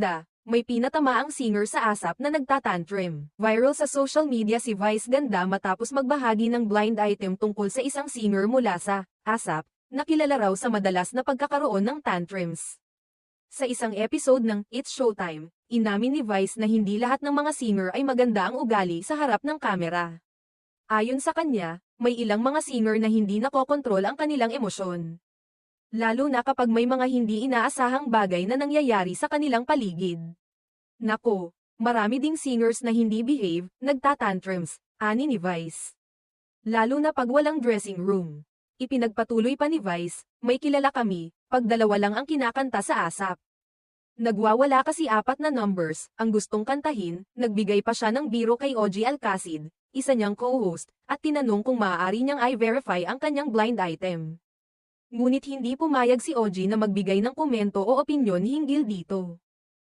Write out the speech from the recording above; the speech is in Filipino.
Bida, may pinatamaang singer sa ASAP na nagtatantrum. Viral sa social media si Vice Ganda matapos magbahagi ng blind item tungkol sa isang singer mula sa ASAP, na kilala raw sa madalas na pagkakaroon ng tantrums. Sa isang episode ng It's Showtime, inamin ni Vice na hindi lahat ng mga singer ay maganda ang ugali sa harap ng kamera. Ayon sa kanya, may ilang mga singer na hindi nakokontrol ang kanilang emosyon. Lalo na kapag may mga hindi inaasahang bagay na nangyayari sa kanilang paligid. Nako, marami ding singers na hindi behave, nagtatantrums, ani ni Vice. Lalo na pag walang dressing room. Ipinagpatuloy pa ni Vice, may kilala kami, pag dalawa lang ang kinakanta sa ASAP. Nagwawala kasi 4 na numbers, ang gustong kantahin, nagbigay pa siya ng biro kay OG Alcacid, isa niyang co-host, at tinanong kung maaari niyang i-verify ang kanyang blind item. Ngunit hindi pumayag si OG na magbigay ng komento o opinyon hinggil dito.